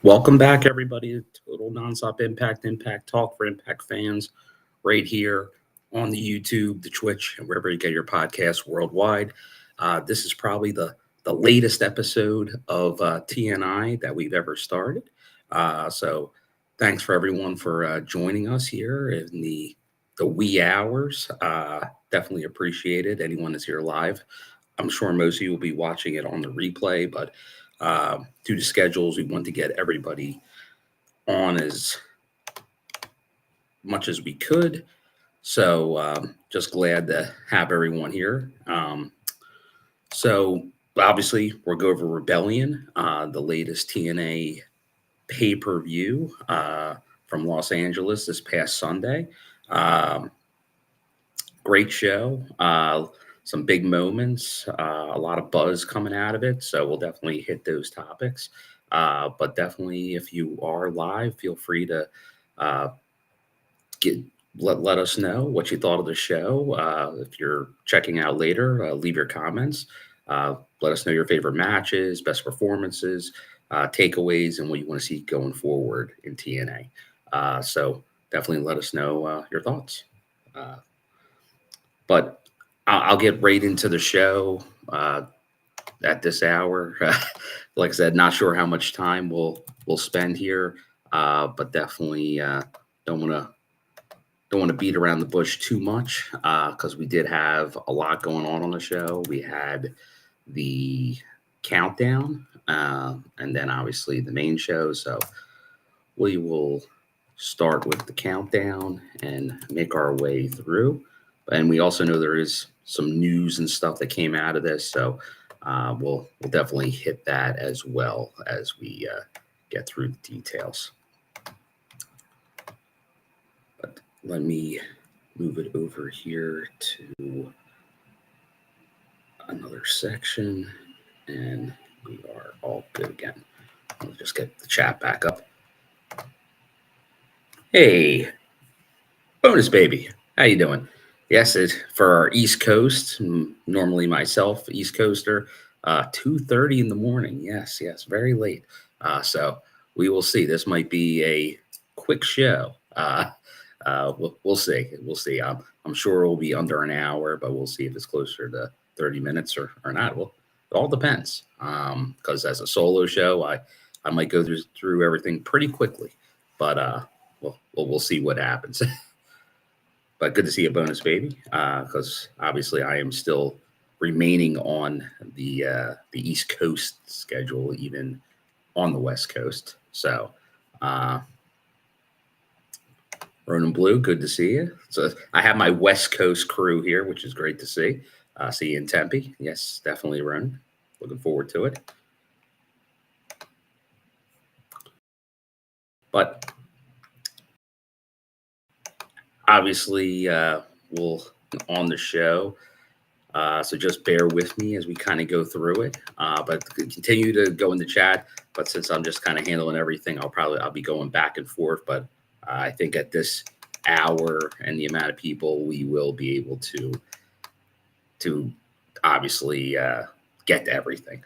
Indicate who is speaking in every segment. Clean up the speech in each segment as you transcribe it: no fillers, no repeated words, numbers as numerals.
Speaker 1: Welcome back, everybody, to Total Nonstop Impact Talk for Impact fans, right here on the YouTube, the Twitch, and wherever you get your podcasts worldwide. This is probably the latest episode of TNI that we've ever started. So thanks for everyone for joining us here in the wee hours. Definitely appreciate it. Anyone that's here live, I'm sure most of you will be watching it on the replay, but due to schedules, we want to get everybody on as much as we could. So just glad to have everyone here. So obviously, we'll go over Rebellion, the latest TNA pay-per-view from Los Angeles this past Sunday. Great show. Some big moments, a lot of buzz coming out of it. So we'll definitely hit those topics. But definitely, if you are live, feel free to let us know what you thought of the show. If you're checking out later, leave your comments. Let us know your favorite matches, best performances, takeaways, and what you want to see going forward in TNA. So definitely let us know your thoughts. But I'll get right into the show at this hour. Like I said, not sure how much time we'll spend here, but definitely don't want to beat around the bush too much because we did have a lot going on the show. We had the countdown and then obviously the main show. So we will start with the countdown and make our way through. And we also know there is some news and stuff that came out of this. So we'll definitely hit that as well as we get through the details. But let me move it over here to another section. And we are all good again. I'll just get the chat back up. Hey, bonus baby. How you doing? Yes, for our East Coast, normally myself, East Coaster, 2:30 in the morning. Yes, very late. So we will see. This might be a quick show. We'll see. We'll see. I'm sure it will be under an hour, but we'll see if it's closer to 30 minutes or not. Well, it all depends. Because as a solo show, I might go through everything pretty quickly, but we'll see what happens. But good to see a bonus baby, because obviously I am still remaining on the East Coast schedule, even on the West Coast. So, Ronan Blue, good to see you. So I have my West Coast crew here, which is great to see. See you in Tempe. Yes, definitely, Ronan. Looking forward to it. But obviously, we'll on the show. So just bear with me as we kind of go through it. But continue to go in the chat. But since I'm just kind of handling everything, I'll be going back and forth. But I think at this hour and the amount of people, we will be able to obviously get to everything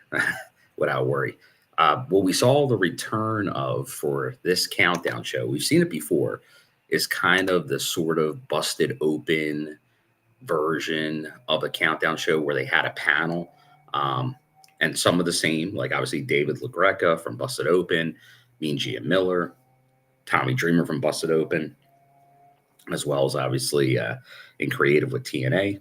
Speaker 1: without worry. What we saw the return of for this countdown show, we've seen it before, is kind of the sort of busted open version of a countdown show where they had a panel and some of the same, like obviously David LaGreca from Busted Open, Mean Gia Miller, Tommy Dreamer from Busted Open, as well as obviously in creative with TNA.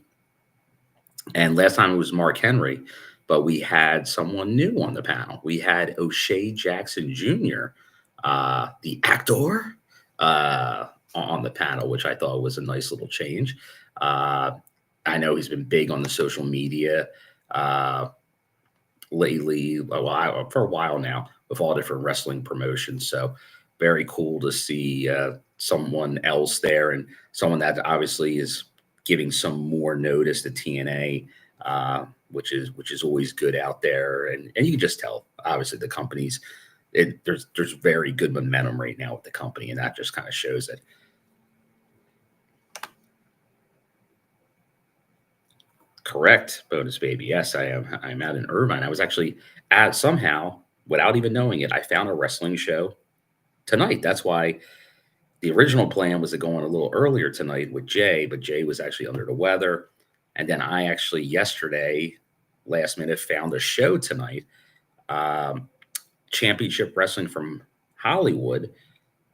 Speaker 1: And last time it was Mark Henry, but we had someone new on the panel. We had O'Shea Jackson Jr., the actor, on the panel, which I thought was a nice little change. I know he's been big on the social media lately, for a while now, with all different wrestling promotions. So very cool to see someone else there, and someone that obviously is giving some more notice to TNA, which is always good out there. And you can just tell, obviously, the company's there's very good momentum right now with the company, and that just kind of shows it. Correct, bonus baby. Yes, I am. I'm out in Irvine. I was actually somehow without even knowing it, I found a wrestling show tonight. That's why the original plan was to go on a little earlier tonight with Jay, but Jay was actually under the weather. And then I actually yesterday, last minute, found a show tonight. Um, Championship Wrestling from Hollywood,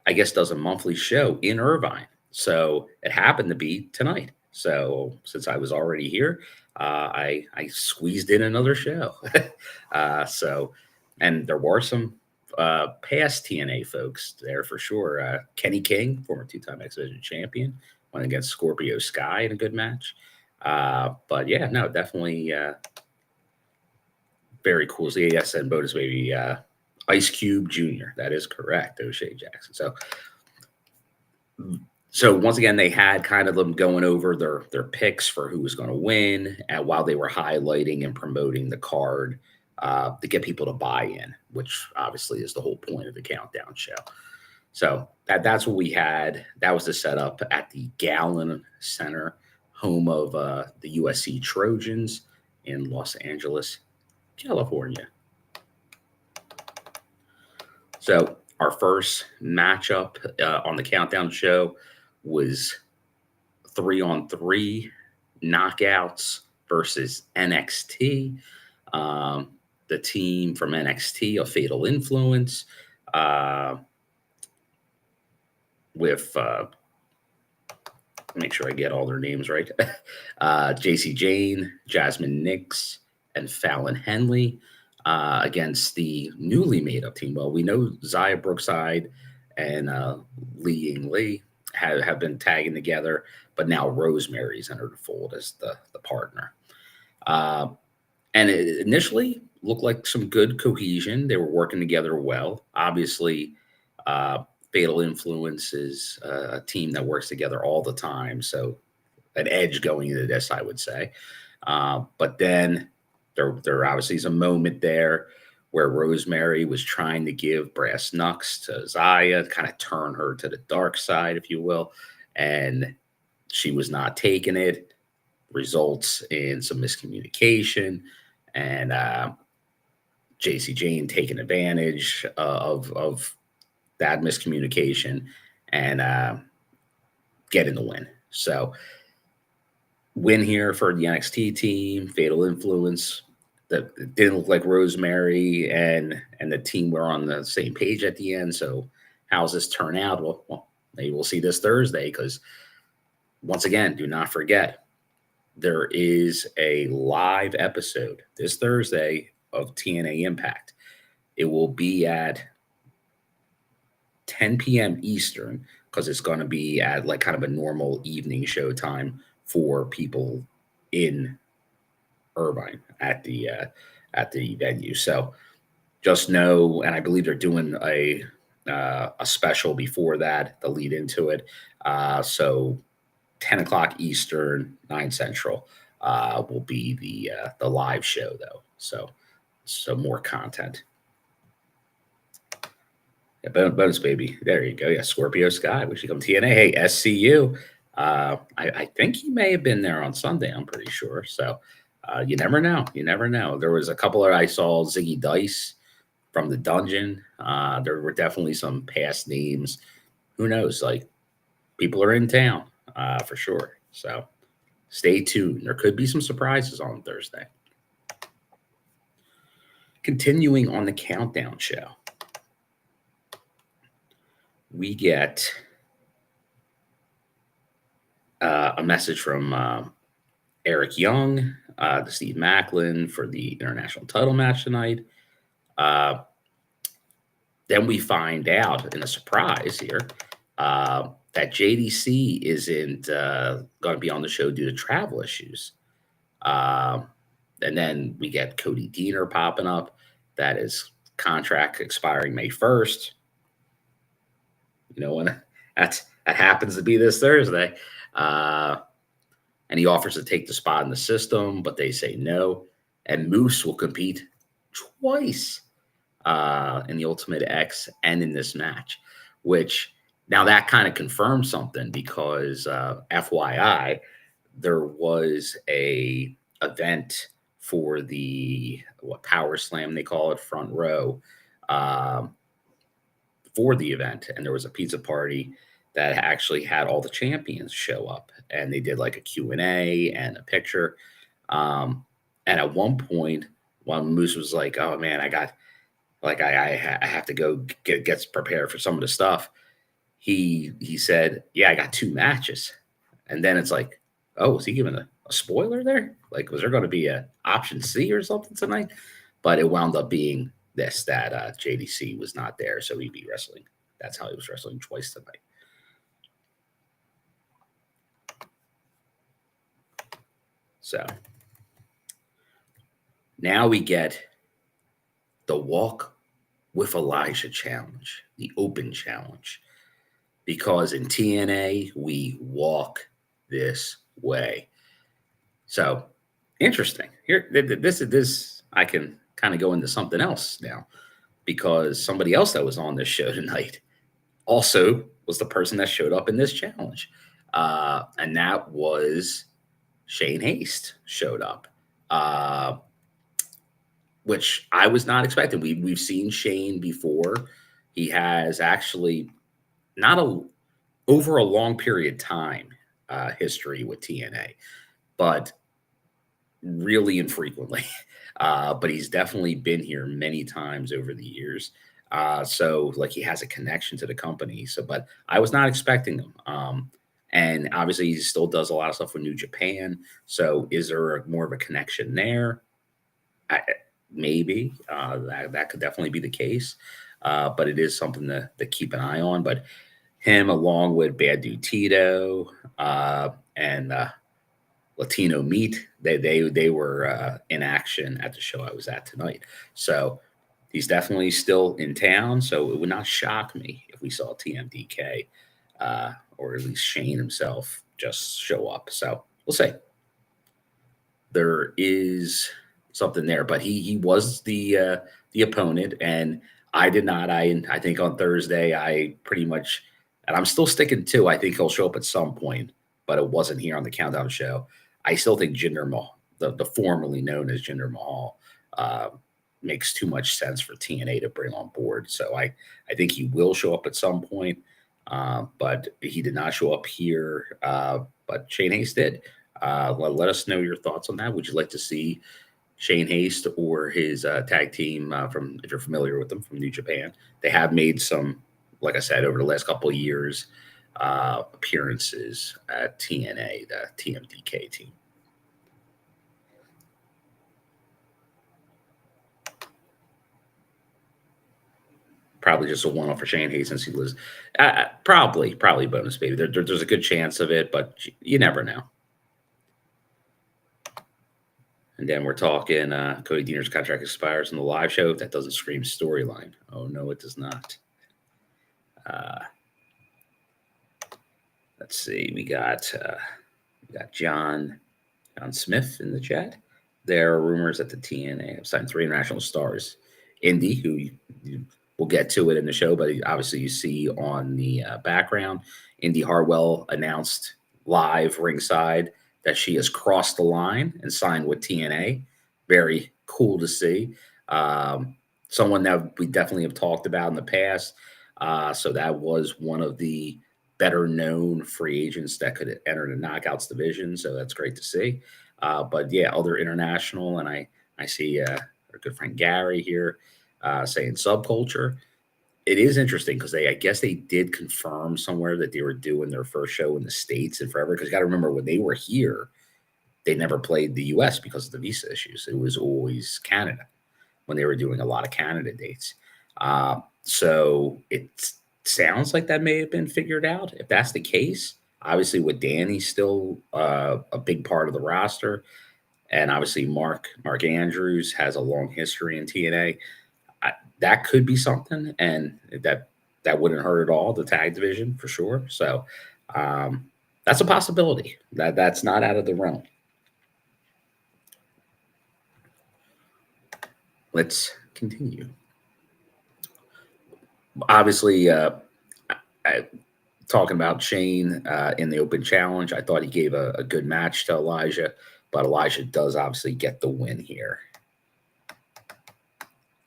Speaker 1: I guess, does a monthly show in Irvine. So it happened to be tonight. So since I was already here, I squeezed in another show. So, and there were some past TNA folks there for sure. Kenny King, former two-time X Division champion, went against Scorpio Sky in a good match. But yeah, no, definitely very cool. So yes, and Boda's baby Ice Cube Jr. That is correct. O'Shea Jackson. So once again, they had kind of them going over their picks for who was going to win, and while they were highlighting and promoting the card to get people to buy in, which obviously is the whole point of the countdown show. So that's what we had. That was the setup at the Gallon Center, home of the USC Trojans in Los Angeles, California. So our first matchup on the countdown show was 3-on-3 knockouts versus NXT. The team from NXT, a Fatal Influence, with make sure I get all their names right. Jacy, Jayne, Jazmyn Nix, and Fallon Henley against the newly made up team. Well, we know Zaya Brookside and Ying have been tagging together, but now Rosemary's entered the fold as the partner. And it initially looked like some good cohesion. They were working together well. Obviously, Fatal Influence is a team that works together all the time. So an edge going into this, I would say. But then there obviously is a moment there where Rosemary was trying to give brass knucks to Zaya, kind of turn her to the dark side, if you will. And she was not taking it. Results in some miscommunication. And Jacy, Jayne taking advantage of that miscommunication and getting the win. So win here for the NXT team, Fatal Influence. That didn't look like Rosemary and the team were on the same page at the end. So how's this turn out? Well, maybe we'll see this Thursday, because once again, do not forget, there is a live episode this Thursday of TNA Impact. It will be at 10 p.m. Eastern, because it's going to be at like kind of a normal evening show time for people in Irvine at the venue. So just know, and I believe they're doing a special before that, the lead into it. So 10 o'clock Eastern, 9 Central will be the live show, though. So more content. Yeah, bonus baby. There you go. Yeah, Scorpio Sky. We should come TNA. Hey, SCU. I think he may have been there on Sunday. I'm pretty sure. So you never know. You never know. There was a couple of, I saw Ziggy Dice from the Dungeon. There were definitely some past names. Who knows? Like, people are in town for sure. So stay tuned. There could be some surprises on Thursday. Continuing on the countdown show, we get a message from Eric Young to Steve Macklin for the international title match tonight. Then we find out, in a surprise here, that JDC isn't going to be on the show due to travel issues. And then we get Cody Deaner popping up. That is contract expiring May 1st. You know, when that happens to be this Thursday. And he offers to take the spot in the system, but they say no. And Moose will compete twice in the Ultimate X and in this match, which now that kind of confirms something, because FYI, there was a event for the Power Slam, they call it, Front Row, for the event, and there was a pizza party that actually had all the champions show up, and they did like a Q&A and a picture. And at one point, one Moose was like, "Oh man, I got like I have to go get prepared for some of the stuff." He said, "Yeah, I got 2 matches," and then it's like, "Oh, was he giving a spoiler there? Like, was there going to be a option C or something tonight?" But it wound up being this that JDC was not there, so he'd be wrestling. That's how he was wrestling twice tonight. So now we get the Walk with Elijah challenge, the open challenge, because in TNA we walk this way. So interesting. Here, this I can kind of go into something else now, because somebody else that was on this show tonight also was the person that showed up in this challenge, and that was Haste showed up. Which I was not expecting. We've seen Shane before. He has actually not over a long period of time history with TNA, but really infrequently. But he's definitely been here many times over the years. So like he has a connection to the company. So, but I was not expecting him. And obviously he still does a lot of stuff with New Japan. So is there more of a connection there? Maybe that could definitely be the case, but it is something to keep an eye on. But him, along with Bad Dude Tito and Latino Meat, they were in action at the show I was at tonight. So he's definitely still in town. So it would not shock me if we saw TMDK or at least Shane himself just show up. So we'll see. There is something there, but he was the opponent, and I did not. I think on Thursday I pretty much, and I'm still sticking to. I think he'll show up at some point, but it wasn't here on the Countdown show. I still think Jinder Mahal, the formerly known as Jinder Mahal, makes too much sense for TNA to bring on board. So I think he will show up at some point, but he did not show up here. But Haste did. Let us know your thoughts on that. Would you like to see Haste or his tag team from, if you're familiar with them, from New Japan? They have made some, like I said, over the last couple of years, appearances at TNA, the TMDK team. Probably just a one-off for Haste, since he was probably bonus baby. There's a good chance of it, but you never know. And then we're talking Cody Deaner's contract expires in the live show. That doesn't scream storyline. Oh, no, it does not. Let's see. We got John Smith in the chat. There are rumors that the TNA have signed 3 international stars. Indy, who we'll get to it in the show, but obviously you see on the background, Indy Hartwell announced live ringside that she has crossed the line and signed with TNA. Very cool to see. Someone that we definitely have talked about in the past. So that was one of the better known free agents that could enter the Knockouts division. So that's great to see. But yeah, other international, and I see our good friend Gary here saying Subculture. It is interesting because I guess they did confirm somewhere that they were doing their first show in the States in forever. Because you got to remember, when they were here, they never played the US because of the visa issues. It was always Canada when they were doing a lot of Canada dates. So it sounds like that may have been figured out. If that's the case, obviously with Dani still a big part of the roster, and obviously Mark Andrews has a long history in TNA. That could be something, and that wouldn't hurt at all, the tag division for sure. So that's a possibility. That's not out of the realm. Let's continue. Obviously, talking about Shane in the open challenge, I thought he gave a good match to Elijah, but Elijah does obviously get the win here.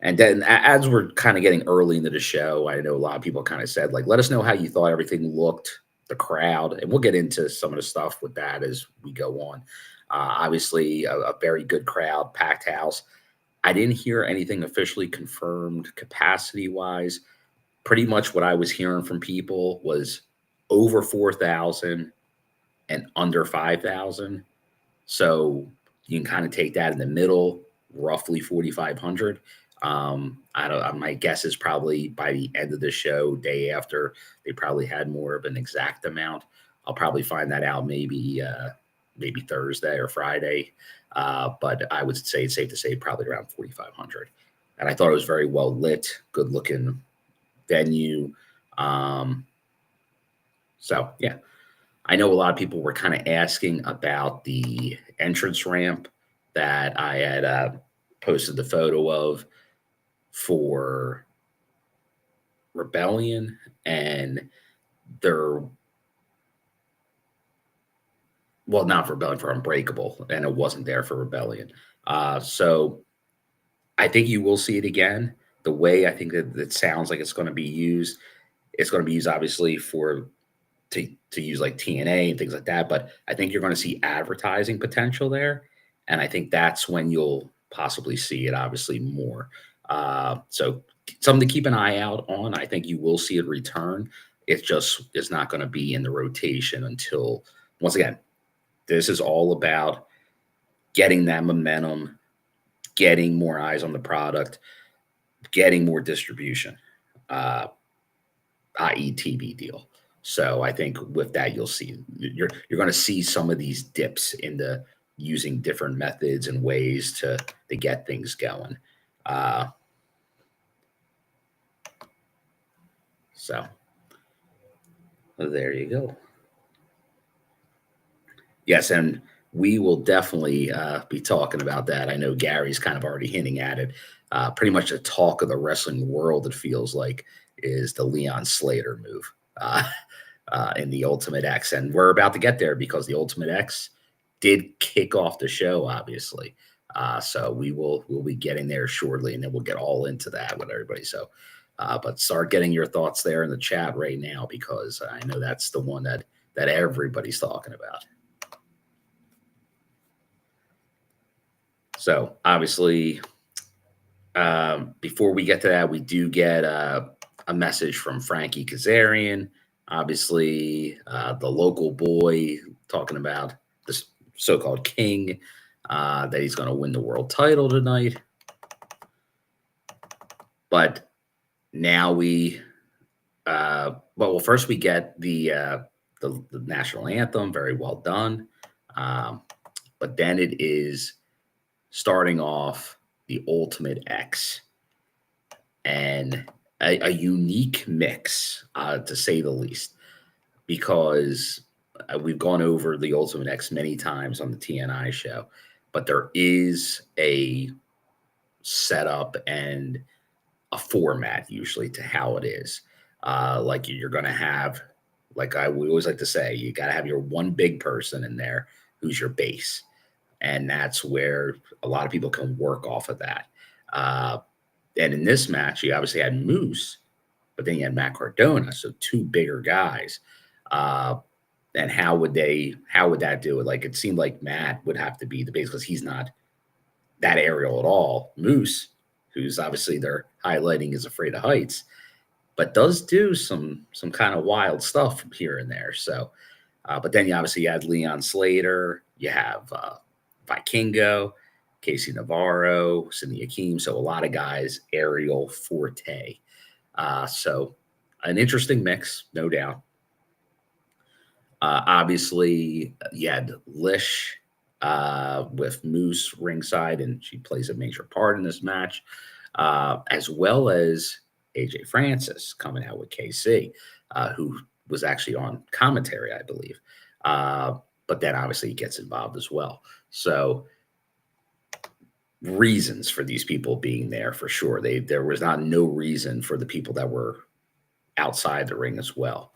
Speaker 1: And then as we're kind of getting early into the show, I know a lot of people kind of said, like, let us know how you thought everything looked, the crowd, and we'll get into some of the stuff with that as we go on. Obviously, a very good crowd, packed house. I didn't hear anything officially confirmed capacity wise. Pretty much what I was hearing from people was over 4,000 and under 5,000. So you can kind of take that in the middle, roughly 4,500. I don't. My guess is probably by the end of the show, day after, they probably had more of an exact amount. I'll probably find that out maybe Thursday or Friday. But I would say it's safe to say probably around 4,500. And I thought it was very well lit, good looking venue. So yeah, I know a lot of people were kind of asking about the entrance ramp that I had posted the photo of for Rebellion, and they're well, not for Rebellion, for Unbreakable, and it wasn't there for Rebellion. So I think you will see it again. The way I think that it sounds like it's going to be used, it's going to be used obviously for to use like TNA and things like that. But I think you're going to see advertising potential there, and I think that's when you'll possibly see it obviously more. So something to keep an eye out on. I think you will see it return. It just is not going to be in the rotation until, once again, this is all about getting that momentum, getting more eyes on the product, getting more distribution, i.e., TV deal. So I think with that, you'll see you're going to see some of these dips into using different methods and ways to get things going. So there you go. Yes, and we will definitely be talking about that. I know Gary's kind of already hinting at it. Pretty much the talk of the wrestling world, it feels like, is the Leon Slater move in the Ultimate X. And we're about to get there because the Ultimate X did kick off the show, obviously. So we'll be getting there shortly, and then we'll get all into that with everybody. So, but start getting your thoughts there in the chat right now, because I know that's the one that everybody's talking about. So obviously, before we get to that, we do get a message from Frankie Kazarian, obviously the local boy, talking about this so-called king, that he's going to win the world title tonight. But now well, first we get the national anthem, very well done. But then it is starting off the Ultimate X, and a unique mix, to say the least, because we've gone over the Ultimate X many times on the TNI show, but there is a setup and a format usually to how it is. Like you're going to have, like we always like to say, you got to have your one big person in there who's your base. And that's where a lot of people can work off of that. And in this match, you obviously had Moose, but then you had Matt Cardona, so two bigger guys. And how would that do it? Like, it seemed like Matt would have to be the base because he's not that aerial at all. Moose, who's obviously they're highlighting, is afraid of heights, but does do some kind of wild stuff from here and there. So, but then you obviously had Leon Slater, you have Vikingo, Casey Navarro, Sidney Akeem. So a lot of guys aerial forte. So an interesting mix, no doubt. Obviously, you had Lash with Moose ringside, and she plays a major part in this match, as well as AJ Francis coming out with KC, who was actually on commentary, I believe. But then obviously he gets involved as well. So reasons for these people being there for sure. There was no reason for the people that were outside the ring as well.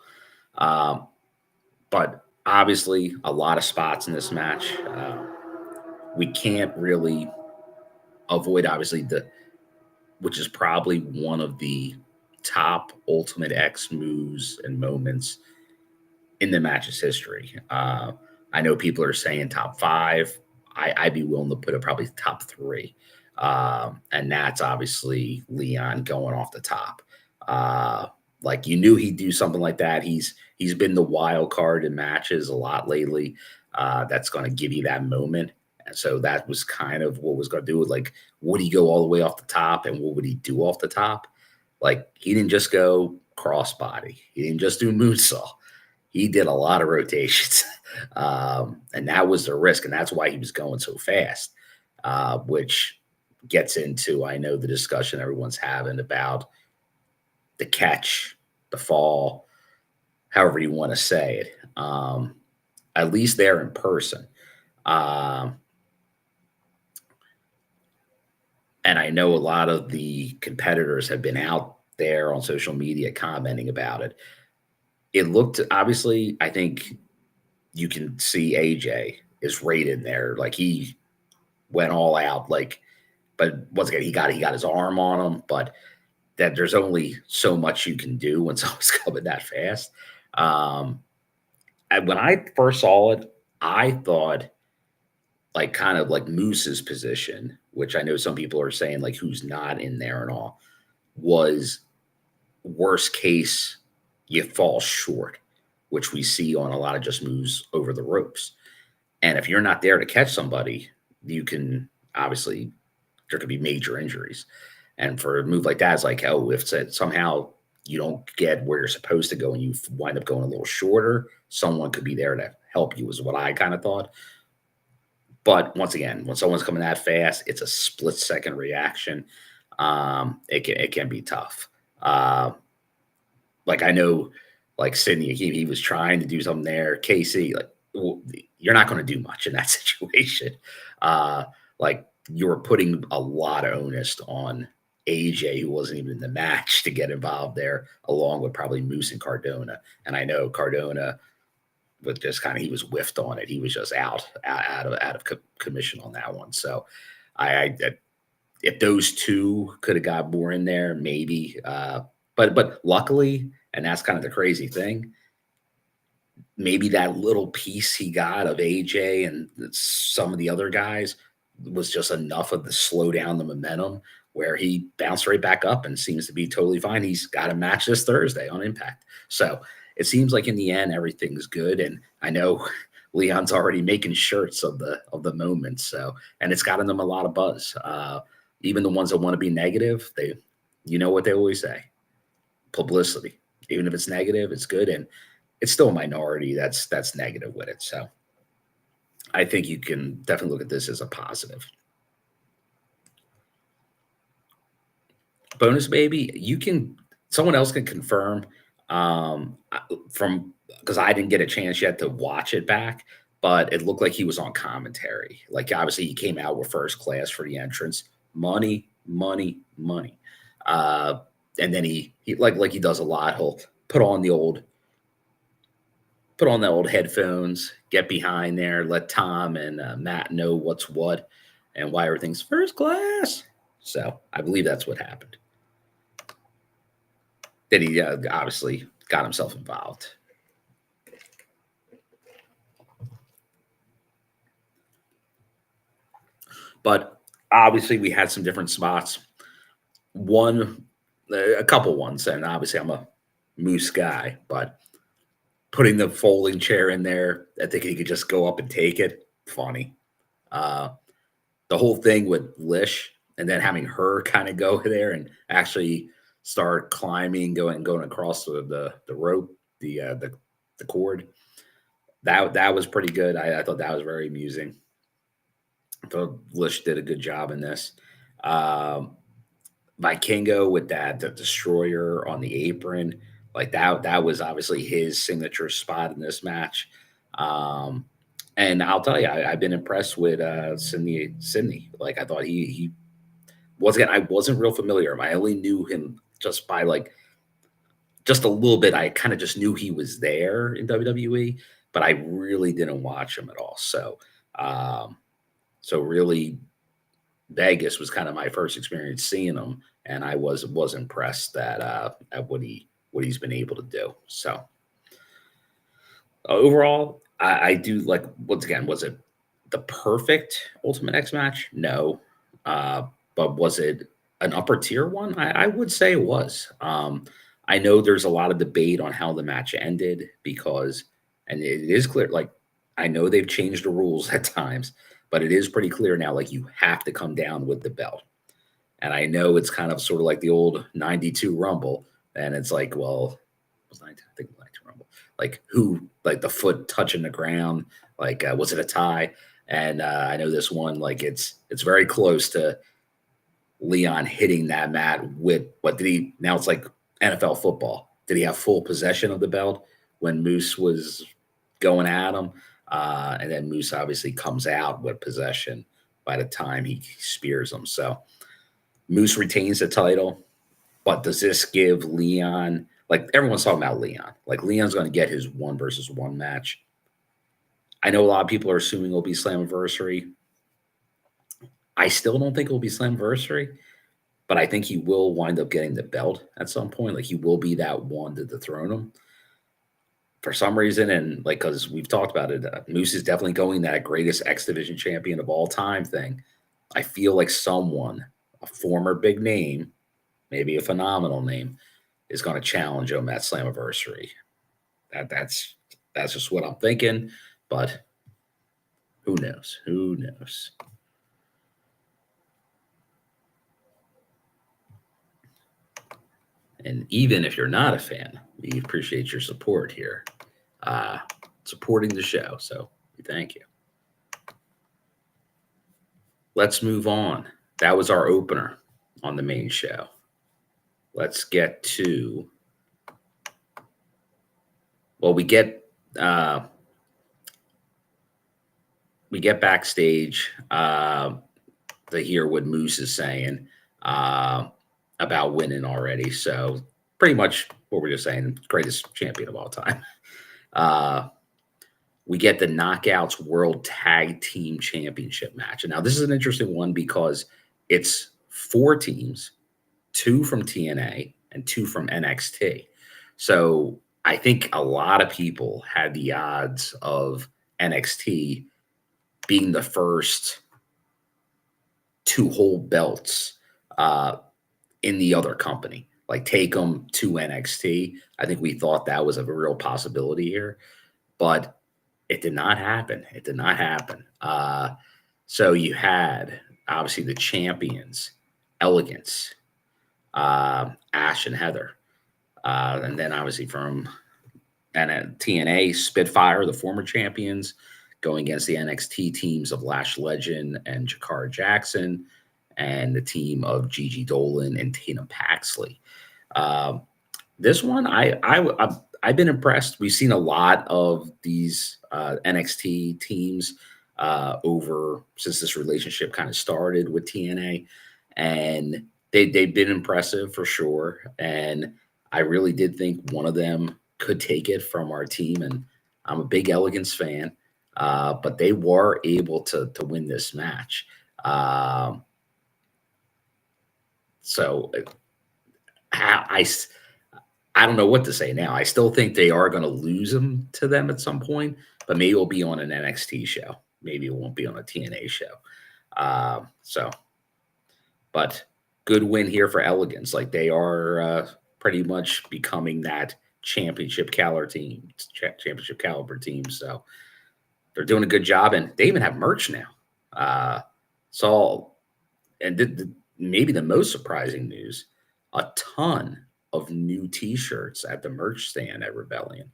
Speaker 1: But obviously a lot of spots in this match. We can't really avoid obviously which is probably one of the top Ultimate X moves and moments in the match's history. I know people are saying top five. I'd be willing to put it probably top three. And that's obviously Leon going off the top. Like you knew he'd do something like that. He's been the wild card in matches a lot lately. That's going to give you that moment. And so that was kind of what was going to do. Like, would he go all the way off the top, and what would he do off the top? Like, he didn't just go crossbody. He didn't just do moonsault. He did a lot of rotations, and that was the risk, and that's why he was going so fast, which gets into, I know, the discussion everyone's having about the catch, the fall, however you want to say it, at least there in person. And I know a lot of the competitors have been out there on social media commenting about it. It looked, obviously, I think you can see AJ is right in there. Like he went all out, like, but once again, he got his arm on him, but that there's only so much you can do when someone's coming that fast. And when I first saw it, I thought like kind of like Moose's position, which I know some people are saying like who's not in there and all, was worst case you fall short, which we see on a lot of just moves over the ropes. And if you're not there to catch somebody, you can obviously, there could be major injuries. And for a move like that, it's like, oh, if somehow you don't get where you're supposed to go and you wind up going a little shorter, someone could be there to help you, is what I kind of thought. But once again, when someone's coming that fast, it's a split-second reaction. It can be tough. Like I know, like Sydney, he was trying to do something there. Casey, like, well, you're not going to do much in that situation. Like you were putting a lot of onus on AJ, who wasn't even in the match, to get involved there, along with probably Moose and Cardona. And I know Cardona, with just kind of, he was whiffed on it. He was just out of commission on that one. So I if those two could have got more in there, maybe. But luckily, and that's kind of the crazy thing, maybe that little piece he got of AJ and some of the other guys was just enough of the slow down the momentum where he bounced right back up and seems to be totally fine. He's got a match this Thursday on Impact. So it seems like in the end, everything's good. And I know Leon's already making shirts of the moment. So, and it's gotten them a lot of buzz. Even the ones that want to be negative, you know what they always say, publicity. Even if it's negative, it's good. And it's still a minority that's negative with it. So I think you can definitely look at this as a positive. Bonus baby, someone else can confirm from, because I didn't get a chance yet to watch it back, but it looked like he was on commentary. Like obviously he came out with first class for the entrance. Money. And then he like he does a lot. He'll put on the old headphones, get behind there, let Tom and Matt know what's what and why everything's first class. So I believe that's what happened. Then he obviously got himself involved. But obviously we had some different spots. A couple ones, and obviously I'm a Moose guy, but putting the folding chair in there, I think he could just go up and take it. Funny. The whole thing with Lish and then having her kind of go there and actually start climbing, going across the rope, the cord. That was pretty good. I thought that was very amusing. I thought Lish did a good job in this. Vikingo with the destroyer on the apron, like that was obviously his signature spot in this match. And I'll tell you, I've been impressed with Sydney. Like I thought he once again, I wasn't real familiar. I only knew him just by like just a little bit. I kind of just knew he was there in WWE, but I really didn't watch him at all. So really Vegas was kind of my first experience seeing him and I was impressed at what he's been able to do. So overall, I do like, once again, was it the perfect Ultimate X match? No. But was it an upper tier one? I would say it was. I know there's a lot of debate on how the match ended because, and it is clear, like, I know they've changed the rules at times, but it is pretty clear now, like, you have to come down with the belt. And I know it's kind of sort of like the old 92 Rumble. And it's like, well, it was 92, I think it was 92 Rumble. Like, who, like, the foot touching the ground? Like, was it a tie? And I know this one, like, it's very close to Leon hitting that mat with, what did he, now it's like NFL football. Did he have full possession of the belt when Moose was going at him? And then Moose obviously comes out with possession by the time he spears him. So Moose retains the title, but does this give Leon, like, everyone's talking about Leon, like, Leon's going to get his 1 versus 1 match. I know a lot of people are assuming it'll be Slammiversary. I still don't think it will be Slammiversary, but I think he will wind up getting the belt at some point. Like, he will be that one to dethrone him for some reason. And, like, because we've talked about it, Moose is definitely going that greatest X Division champion of all time thing. I feel like someone, a former big name, maybe a phenomenal name, is going to challenge him at Slammiversary. That's just what I'm thinking, but who knows? Who knows? And even if you're not a fan, we appreciate your support here, supporting the show. So we thank you. Let's move on. That was our opener on the main show. Let's get to, well, we get backstage to hear what Moose is saying about winning already. So pretty much what we're just saying, greatest champion of all time. We get the Knockouts World Tag Team Championship match. And now this is an interesting one because it's 4 teams, 2 from TNA and 2 from NXT. So I think a lot of people had the odds of NXT being the first to hold belts in the other company, like take them to NXT. I think we thought that was a real possibility here, but it did not happen. It did not happen. So you had obviously the champions, Elegance, Ash and Heather, and then obviously from TNA, Spitfire, the former champions, going against the NXT teams of Lash Legend and Jakara Jackson, and the team of Gigi Dolin and Tatum Paxley. This one, I've been impressed. We've seen a lot of these NXT teams over since this relationship kind of started with TNA, and they've been impressive for sure. And I really did think one of them could take it from our team, and I'm a big Elegance fan, but they were able to win this match. So I don't know what to say now. I still think they are going to lose them to them at some point, but maybe it'll be on an NXT show. Maybe it won't be on a TNA show. But good win here for Elegance. Like, they are pretty much becoming that championship caliber team. So they're doing a good job, and they even have merch now. Maybe the most surprising news, a ton of new T-shirts at the merch stand at Rebellion.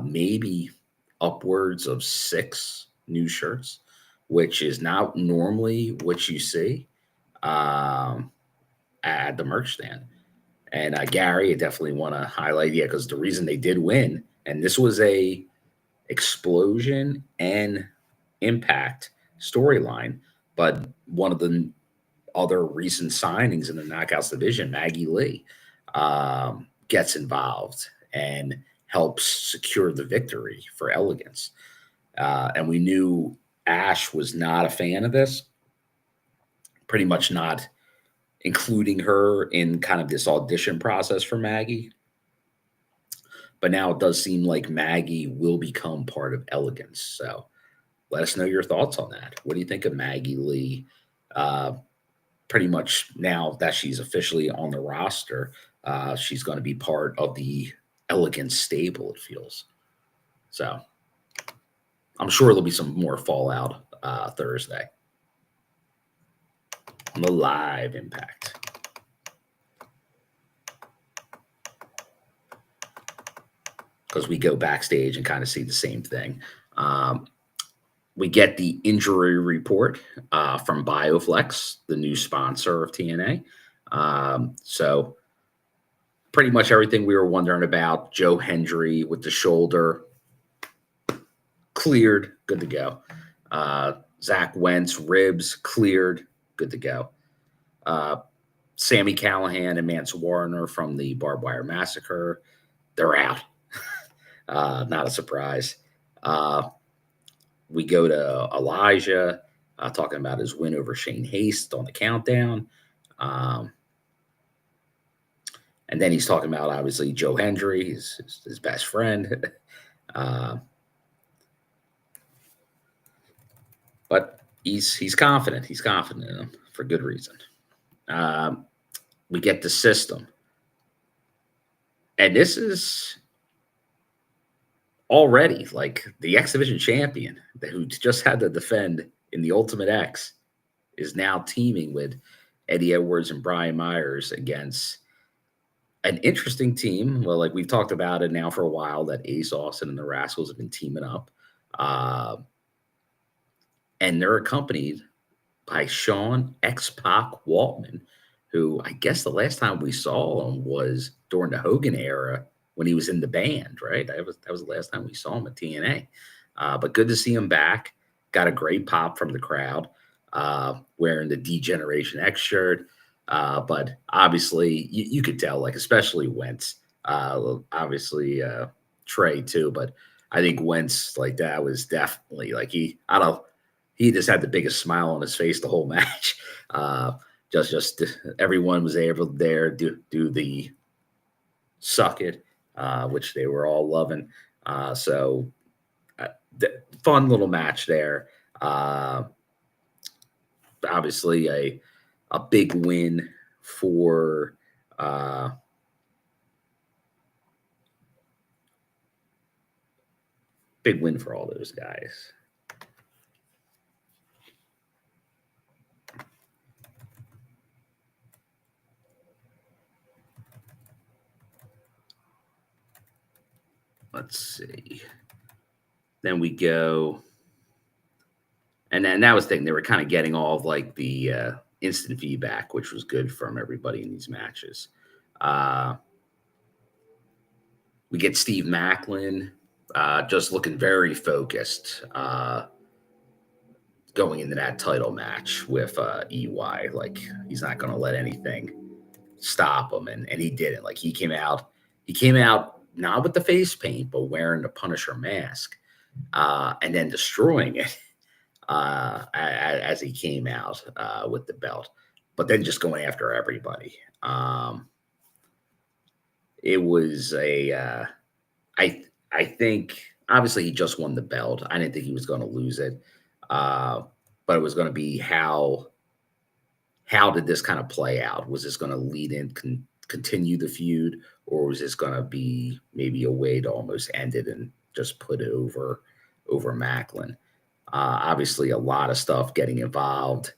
Speaker 1: Maybe upwards of 6 new shirts, which is not normally what you see at the merch stand. And Gary, I definitely want to highlight, because the reason they did win, and this was a Explosion and Impact storyline, but one of the other recent signings in the Knockouts division, Maggie Lee, gets involved and helps secure the victory for Elegance. And we knew Ash was not a fan of this, pretty much not including her in kind of this audition process for Maggie. But now it does seem like Maggie will become part of Elegance. So let us know your thoughts on that. What do you think of Maggie Lee? Pretty much now that she's officially on the roster, she's going to be part of the Elegance stable, it feels. So I'm sure there'll be some more fallout Thursday on the live Impact. Because we go backstage and kind of see the same thing. We get the injury report from BioFlex, the new sponsor of TNA. So pretty much everything we were wondering about. Joe Hendry with the shoulder cleared, good to go. Zach Wentz, ribs cleared, good to go. Sami Callihan and Mance Warner from the Barbed Wire Massacre, they're out. Not a surprise. We go to Elijah talking about his win over Shane Haste on the countdown. And then he's talking about, obviously, Joe Hendry, his best friend. But he's confident. He's confident in him for good reason. We get the system. And this is already like the X Division champion who just had to defend in the Ultimate X is now teaming with Eddie Edwards and Brian Myers against an interesting team. Well, like we've talked about it now for a while, that Ace Austin and the Rascalz have been teaming up. And they're accompanied by Sean X-Pac Waltman, who I guess the last time we saw him was during the Hogan era when he was in the band, right? That was the last time we saw him at TNA. But good to see him back. Got a great pop from the crowd, wearing the D-Generation X shirt. But obviously, you could tell, like, especially Wentz, obviously Trey too. But I think Wentz, like, that was definitely like he just had the biggest smile on his face the whole match. Just everyone was able to do the suck it, which they were all loving. So fun little match there. Obviously a big win for all those guys. Let's see. Then we go. And then that was the thing. They were kind of getting all of like the instant feedback, which was good from everybody in these matches. We get Steve Maclin just looking very focused going into that title match with EY. Like, he's not going to let anything stop him. And he didn't. Like, he came out not with the face paint, but wearing the Punisher mask and then destroying it. As he came out with the belt, but then just going after everybody. It was I think obviously he just won the belt. I didn't think he was going to lose it, but it was going to be how did this kind of play out? Was this going to lead in, continue the feud, or was this going to be maybe a way to almost end it and just put it over Maclin? Obviously, a lot of stuff getting involved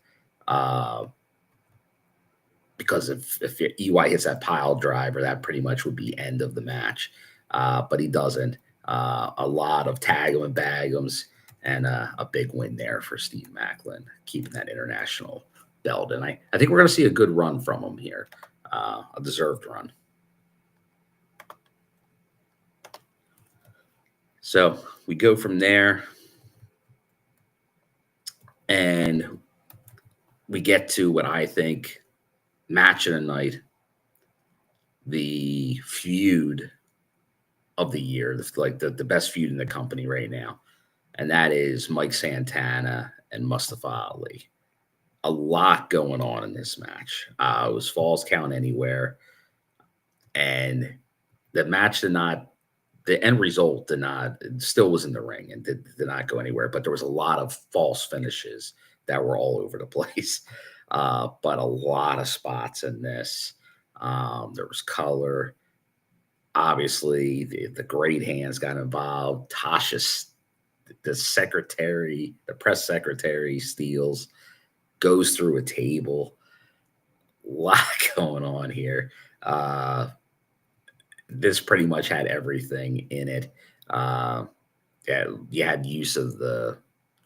Speaker 1: because if EY hits that pile driver, that pretty much would be end of the match. But he doesn't. A lot of tag-em and bag-ems, and a big win there for Steve Maclin, keeping that international belt. And I think we're going to see a good run from him here, a deserved run. So we go from there. And we get to what I think match of the night, the feud of the year, the best feud in the company right now. And that is Mike Santana and Mustafa Ali. a lot going on in this match. It was Falls Count Anywhere, and the match did not. The end result did not. It still was in the ring and did not go anywhere. But there was a lot of false finishes that were all over the place. But a lot of spots in this. There was color. Obviously, the great hands got involved. Tasha's the secretary, the press secretary, steals, goes through a table. A lot going on here. This pretty much had everything in it. Yeah, you had use of the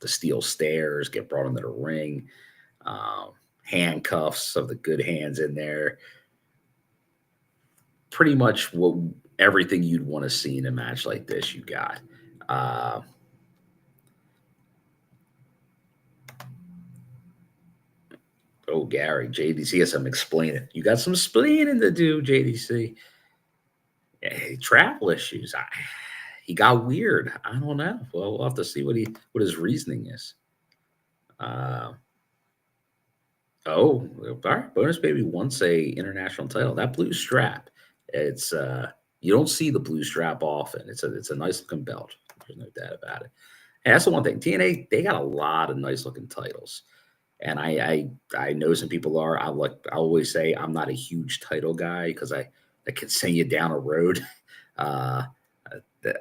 Speaker 1: steel stairs, get brought into the ring, handcuffs of the good hands in there. Pretty much everything you'd want to see in a match like this, you got. Oh, Gary, JDC has some explaining. You got some explaining to do, JDC. Yeah, travel issues. He got weird. I don't know. Well, we'll have to see what his reasoning is. Oh, all right. Bonus Baby wants a international title. That blue strap. It's you don't see the blue strap often. It's a nice looking belt. There's no doubt about it. And that's the one thing. TNA, they got a lot of nice looking titles. And I know some people are. I always say I'm not a huge title guy because I can send you down a road. I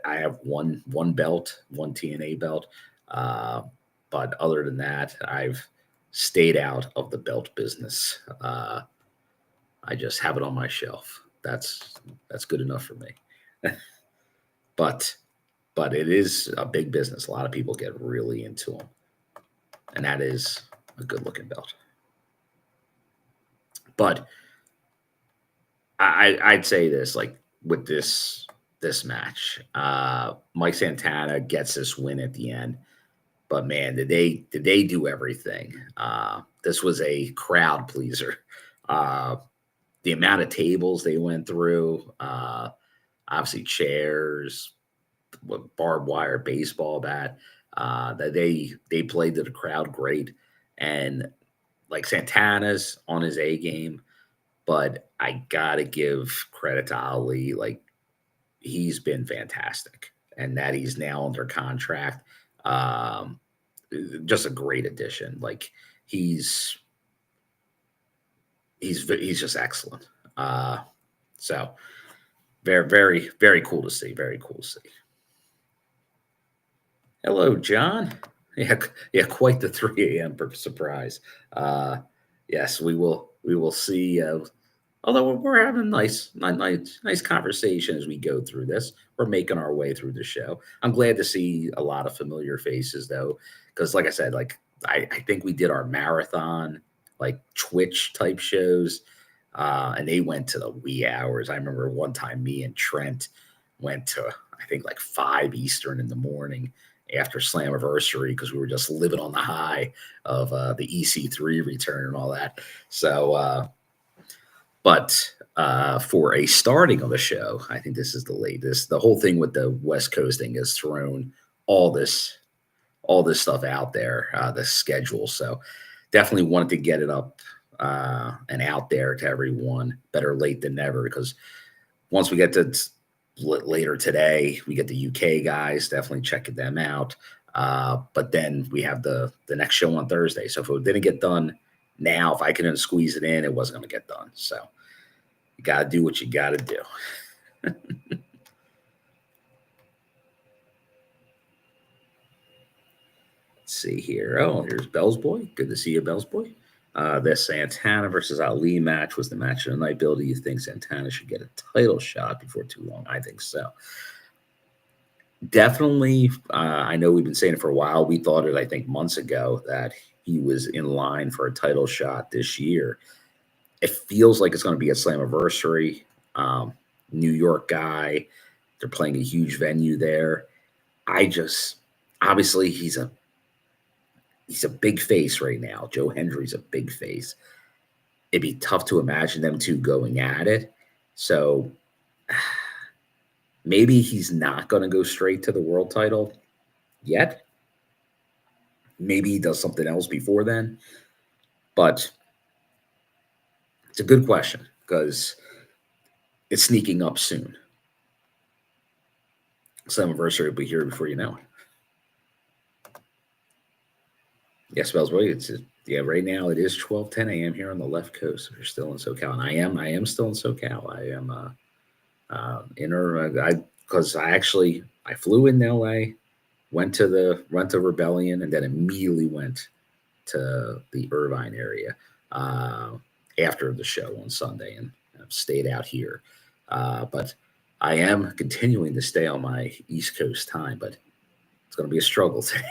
Speaker 1: have one belt, one TNA belt. But other than that, I've stayed out of the belt business. I just have it on my shelf. That's good enough for me. But it is a big business. A lot of people get really into them. And that is a good looking belt. But I'd say this, like with this match, Mike Santana gets this win at the end. But man, did they do everything? This was a crowd pleaser. The amount of tables they went through, obviously chairs, barbed wire, baseball bat. That they played to the crowd great, and like Santana's on his A game, but I gotta give credit to Ali. Like he's been fantastic, and that he's now under contract. Just a great addition. Like he's just excellent. So very, very, very cool to see. Very cool to see. Hello, John. Yeah, quite the 3 a.m. surprise. Yes, we will see. Although we're having a nice conversation as we go through this. We're making our way through the show. I'm glad to see a lot of familiar faces, though, because like I said, like I think we did our marathon, like Twitch type shows, and they went to the wee hours. I remember one time me and Trent went to, I think, like 5 Eastern in the morning after Slammiversary because we were just living on the high of the EC3 return and all that. So, but for a starting of a show, I think this is the latest. The whole thing with the West Coasting has thrown all this stuff out there, the schedule. So definitely wanted to get it up and out there to everyone. Better late than never, because once we get to later today, we get the UK guys, definitely checking them out. But then we have the next show on Thursday. So if it didn't get done now, if I couldn't squeeze it in, it wasn't going to get done. So you got to do what you got to do. Let's see here. Oh, here's Bell's Boy. Good to see you, Bell's Boy. This Santana versus Ali match was the match of the night. Bill, do you think Santana should get a title shot before too long? I think so. Definitely. I know we've been saying it for a while. We thought it, I think, months ago that he was in line for a title shot this year. It feels like it's going to be a Slammiversary. New York guy. They're playing a huge venue there. Obviously, he's a big face right now. Joe Hendry's a big face. It'd be tough to imagine them two going at it. So maybe he's not going to go straight to the world title yet. Maybe he does something else before then. But it's a good question because it's sneaking up soon. So anniversary will be here before you know it. Yeah, spells right. It's yeah. Right now it is 12:10 a.m. here on the left coast. If you're still in SoCal, and I am still in SoCal. I am I because I flew in LA, went to Rebellion, and then immediately went to the Irvine area after the show on Sunday, and I've stayed out here. But I am continuing to stay on my East Coast time, but it's going to be a struggle today.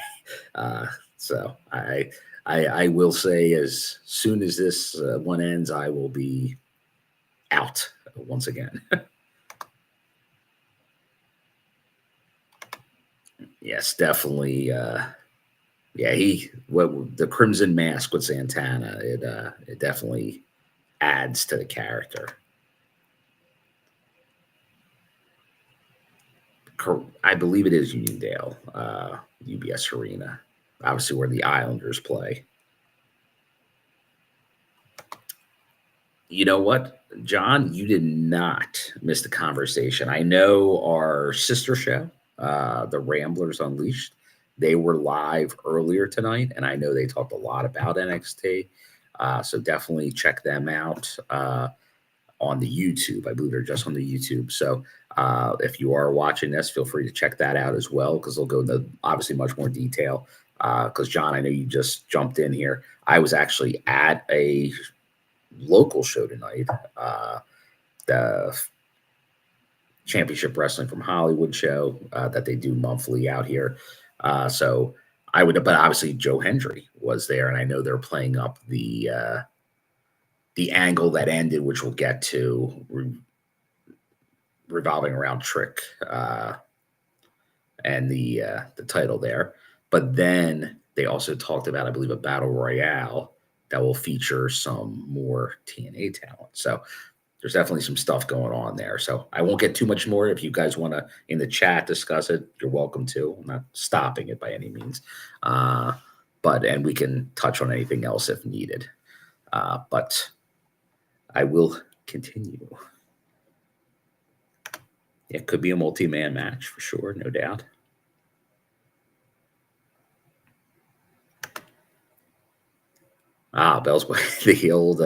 Speaker 1: So I will say as soon as this one ends, I will be out once again. Yes, definitely. Yeah, the Crimson Mask with Santana. It definitely adds to the character. I believe it is Uniondale, UBS Arena, obviously where the Islanders play. You know what, John? You did not miss the conversation. I know our sister show, The Ramblers Unleashed, they were live earlier tonight, and I know they talked a lot about NXT. So definitely check them out on the YouTube. I believe they're just on the YouTube. So if you are watching this, feel free to check that out as well because they'll go into obviously much more detail. Because John, I know you just jumped in here. I was actually at a local show tonight, the Championship Wrestling from Hollywood show that they do monthly out here. So I would, but obviously Joe Hendry was there, and I know they're playing up the angle that ended, which we'll get to, revolving around Trick and the title there. But then they also talked about, I believe, a battle royale that will feature some more TNA talent. So there's definitely some stuff going on there. So I won't get too much more. If you guys want to in the chat discuss it, you're welcome to. I'm not stopping it by any means. And we can touch on anything else if needed. But I will continue. It could be a multi-man match for sure, no doubt. Bell's the old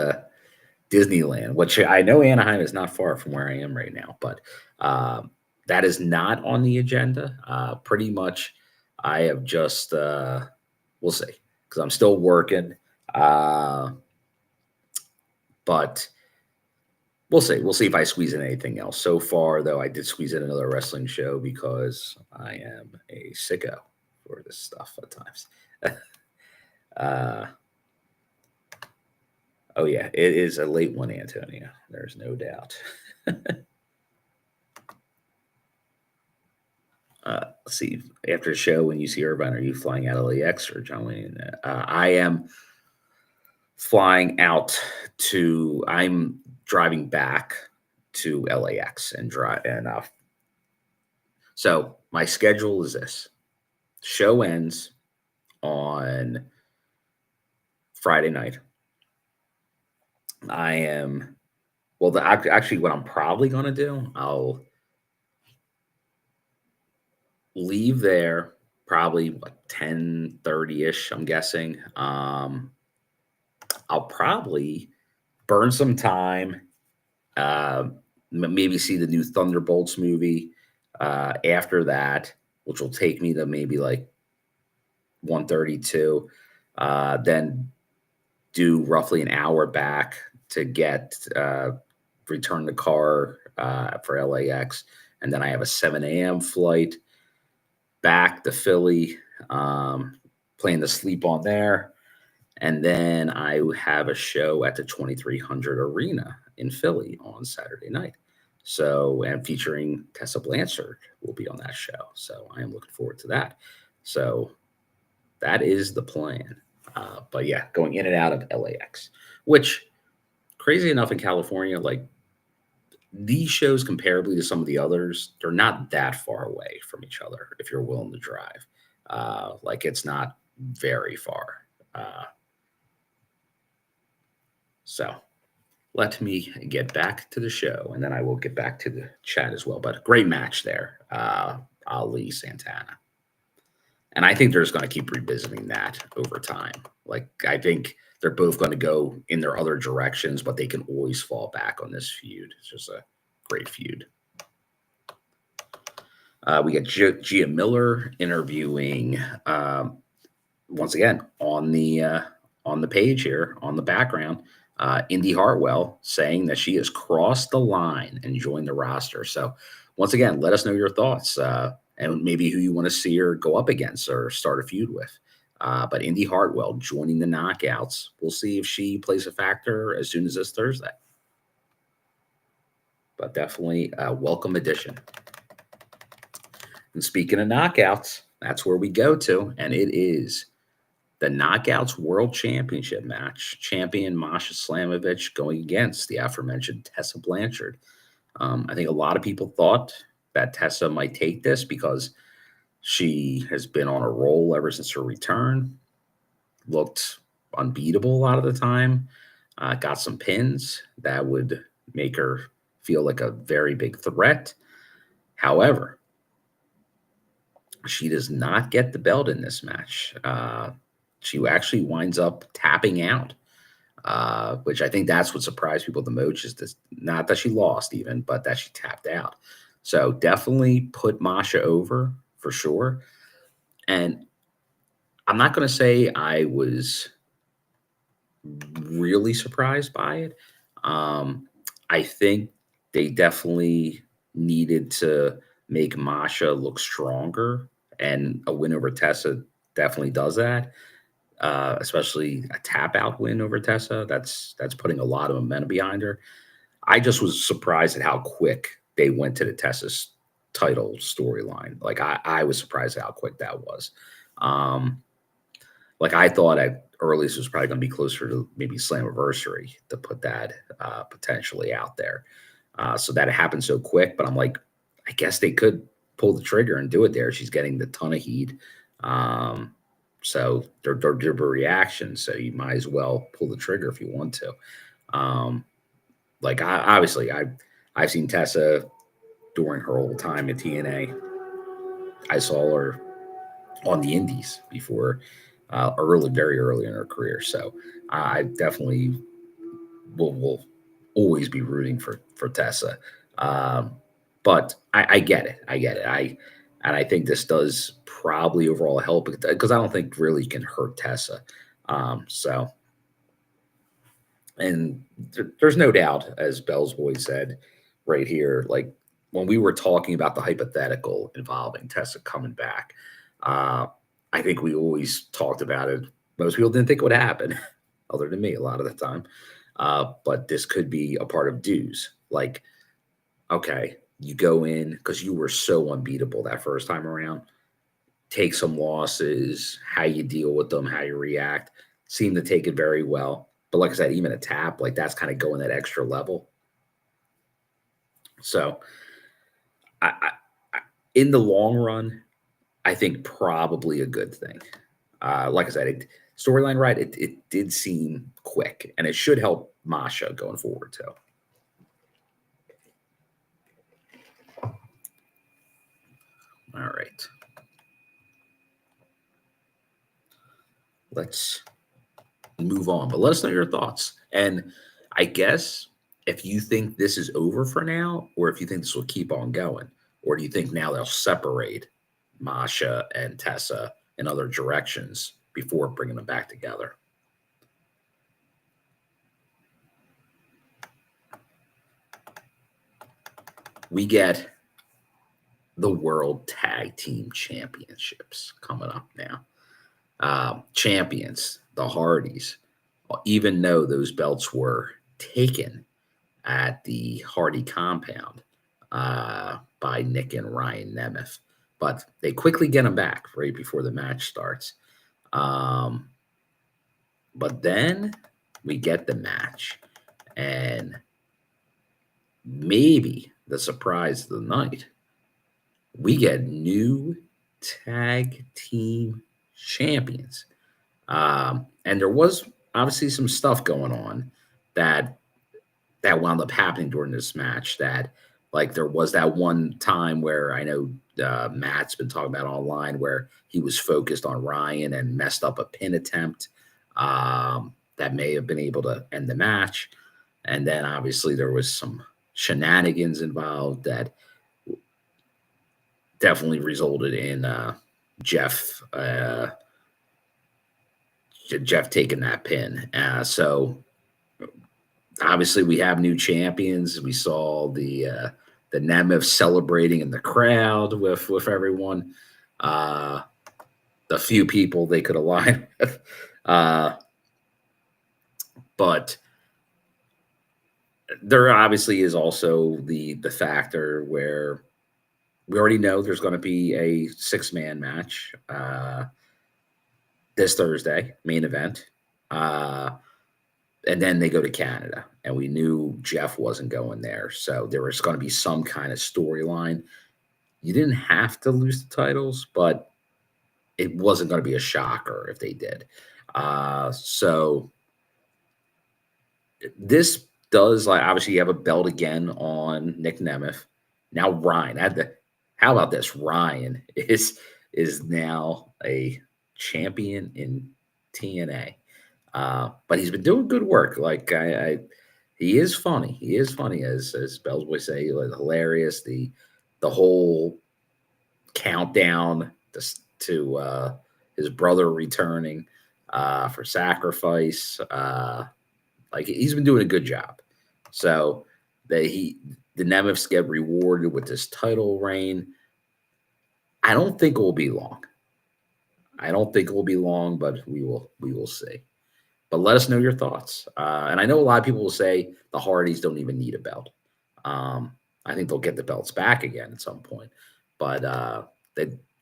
Speaker 1: Disneyland, which I know Anaheim is not far from where I am right now, but that is not on the agenda. Pretty much, I have just, we'll see, because I'm still working. But we'll see. We'll see if I squeeze in anything else. So far, though, I did squeeze in another wrestling show because I am a sicko for this stuff at times. Oh, yeah, it is a late one, Antonio. There's no doubt. Let's see. After the show, when you see Irvine, are you flying out of LAX or John Wayne? I am flying out to. I'm driving back to LAX and drive. And so my schedule is this: show ends on Friday night. I am. Well, actually, what I'm probably going to do, I'll leave there probably 10:30ish, I'm guessing. I'll probably burn some time, maybe see the new Thunderbolts movie after that, which will take me to maybe like 1:32. Then do roughly an hour back to get return the car for LAX, and then I have a 7 a.m. flight back to Philly, playing the sleep on there. And then I have a show at the 2300 Arena in Philly on Saturday night. So, and featuring Tessa Blanchard will be on that show. So I am looking forward to that. So that is the plan. But yeah, going in and out of LAX, which crazy enough in California, like these shows comparably to some of the others, they're not that far away from each other if you're willing to drive. Like it's not very far. So let me get back to the show, and then I will get back to the chat as well. But a great match there, Ali Santana. And I think they're just going to keep revisiting that over time. Like, I think they're both going to go in their other directions, but they can always fall back on this feud. It's just a great feud. We got Gia Miller interviewing, once again, on the page here, on the background, Indy Hartwell saying that she has crossed the line and joined the roster. So once again, let us know your thoughts and maybe who you want to see her go up against or start a feud with. But Indy Hartwell joining the Knockouts. We'll see if she plays a factor as soon as this Thursday. But definitely a welcome addition. And speaking of Knockouts, that's where we go to, and it is the Knockouts World Championship match. Champion Masha Slamovich going against the aforementioned Tessa Blanchard. I think a lot of people thought that Tessa might take this because she has been on a roll ever since her return. Looked unbeatable a lot of the time. Got some pins that would make her feel like a very big threat. However, she does not get the belt in this match. She actually winds up tapping out, which I think that's what surprised people the most, is this, not that she lost even, but that she tapped out. So definitely put Masha over for sure. And I'm not going to say I was really surprised by it. I think they definitely needed to make Masha look stronger, and a win over Tessa definitely does that. Especially a tap out win over Tessa. That's putting a lot of momentum behind her. I just was surprised at how quick they went to the Tessa's title storyline. Like I was surprised at how quick that was. Like I thought at earliest it was probably going to be closer to maybe Slammiversary to put that potentially out there. So that it happened so quick, but I'm like, I guess they could pull the trigger and do it there. She's getting the ton of heat. So they're reaction. So you might as well pull the trigger if you want to. Like obviously I've seen Tessa during her whole time at TNA. I saw her on the indies before, very early in her career. So I definitely will always be rooting for Tessa. But I get it. And I think this does probably overall help because I don't think really can hurt Tessa. And there's no doubt, as Bell's Boy said right here, like when we were talking about the hypothetical involving Tessa coming back, I think we always talked about it. Most people didn't think it would happen, other than me a lot of the time. But this could be a part of dues. Like, okay, you go in because you were so unbeatable that first time around. Take some losses, how you deal with them, how you react. Seem to take it very well. But like I said, even a tap, like that's kind of going that extra level. So in the long run, I think probably a good thing. Like I said, storyline right, it did seem quick, and it should help Masha going forward too. All right. Let's move on, but let us know your thoughts. And I guess if you think this is over for now, or if you think this will keep on going, or do you think now they'll separate Masha and Tessa in other directions before bringing them back together? We get the World Tag Team Championships coming up now. Champions, the Hardys, even though those belts were taken at the Hardy compound by Nick and Ryan Nemeth, but they quickly get them back right before the match starts. But then we get the match, and maybe the surprise of the night, we get new tag team champions. And there was obviously some stuff going on that wound up happening during this match. That like there was that one time where I know Matt's been talking about online where he was focused on Ryan and messed up a pin attempt that may have been able to end the match. And then obviously there was some shenanigans involved that definitely resulted in Jeff taking that pin. So obviously we have new champions. We saw the Nemeth celebrating in the crowd with everyone. The few people they could align with. But there obviously is also the factor where we already know there's going to be a 6-man match this Thursday, main event. And then they go to Canada, and we knew Jeff wasn't going there. So there was going to be some kind of storyline. You didn't have to lose the titles, but it wasn't going to be a shocker if they did. So this does, like, obviously you have a belt again on Nick Nemeth. Now Ryan, how about this? Ryan is now a champion in TNA. But he's been doing good work. Like he is funny. He is funny, as Bell's boys say, like, hilarious. The whole countdown to his brother returning for sacrifice. Like he's been doing a good job. So the Nemeths get rewarded with this title reign. I don't think it will be long. But we will see. But let us know your thoughts. And I know a lot of people will say the Hardys don't even need a belt. I think they'll get the belts back again at some point. But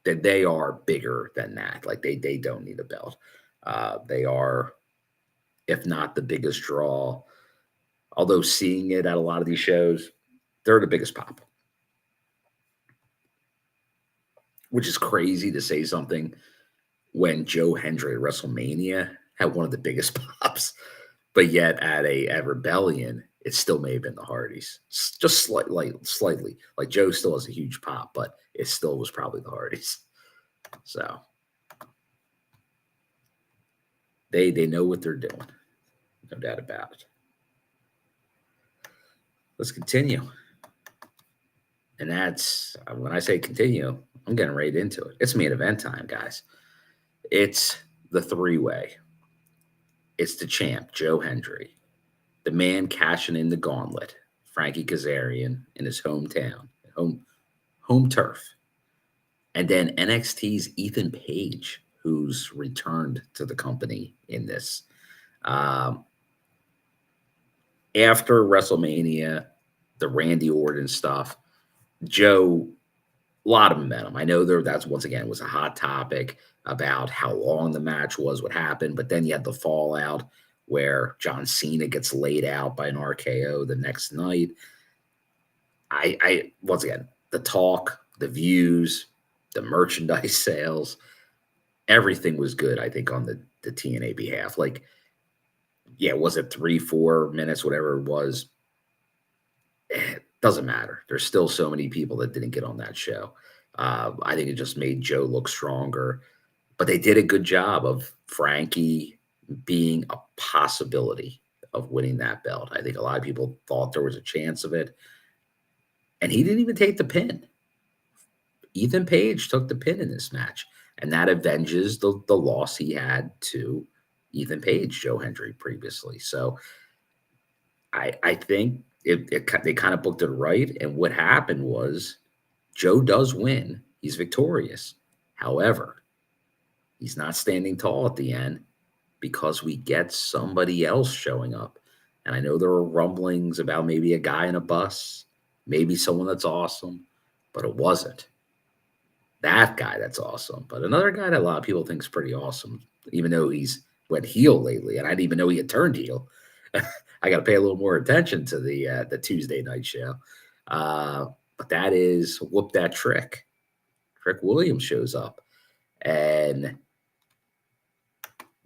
Speaker 1: they are bigger than that. Like they don't need a belt. They are, if not the biggest draw, although seeing it at a lot of these shows, they're the biggest pop. Which is crazy to say something when Joe Hendry at WrestleMania had one of the biggest pops, but yet at Rebellion, it still may have been the Hardys. Just slightly. Like Joe still has a huge pop, but it still was probably the Hardys. So they know what they're doing. No doubt about it. Let's continue. And that's, when I say continue, I'm getting right into it. It's main event time, guys. It's the 3-way. It's the champ, Joe Hendry. The man cashing in the gauntlet, Frankie Kazarian, in his hometown, home turf. And then NXT's Ethan Page, who's returned to the company in this. After WrestleMania, the Randy Orton stuff, Joe, a lot of momentum. I know that's once again was a hot topic about how long the match was, what happened, but then you had the fallout where John Cena gets laid out by an RKO the next night. I once again, the talk, the views, the merchandise sales, everything was good, I think, on the TNA behalf. Like, yeah, was it 3-4 minutes, whatever it was? It doesn't matter. There's still so many people that didn't get on that show. I think it just made Joe look stronger. But they did a good job of Frankie being a possibility of winning that belt. I think a lot of people thought there was a chance of it. And he didn't even take the pin. Ethan Page took the pin in this match. And that avenges the loss he had to Ethan Page, Joe Hendry, previously. So I think they kind of booked it right. And what happened was Joe does win. He's victorious. However, he's not standing tall at the end because we get somebody else showing up. And I know there were rumblings about maybe a guy in a bus, maybe someone that's awesome, but it wasn't that guy that's awesome. But another guy that a lot of people think is pretty awesome, even though he's went heel lately. And I didn't even know he had turned heel. I got to pay a little more attention to the Tuesday night show. But that is Whoop That Trick. Trick Williams shows up and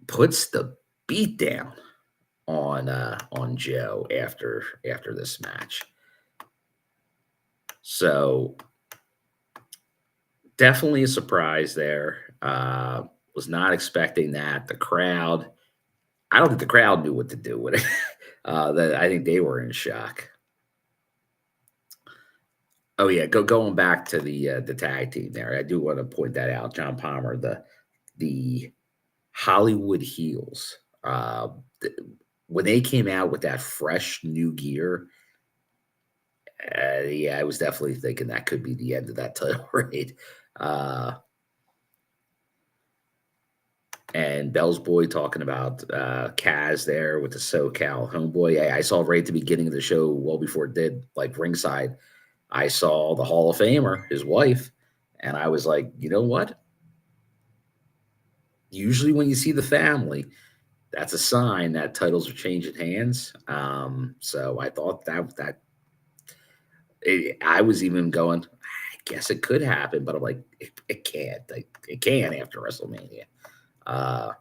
Speaker 1: puts the beat down on Joe after this match. So definitely a surprise there. Was not expecting that. The crowd, I don't think the crowd knew what to do with it. I think they were in shock. Oh yeah, going back to the tag team there. I do want to point that out. John Palmer, the Hollywood Heels. Th- when they came out with that fresh new gear, yeah, I was definitely thinking that could be the end of that title reign. Uh, and Bell's Boy talking about Kaz there with the SoCal homeboy. I saw right at the beginning of the show, well before it did, like ringside, I saw the Hall of Famer, his wife, and I was like, you know what? Usually when you see the family, that's a sign that titles are changing hands. So I thought I was even going, I guess it could happen, but I'm like, it can't. It can after WrestleMania. Uh,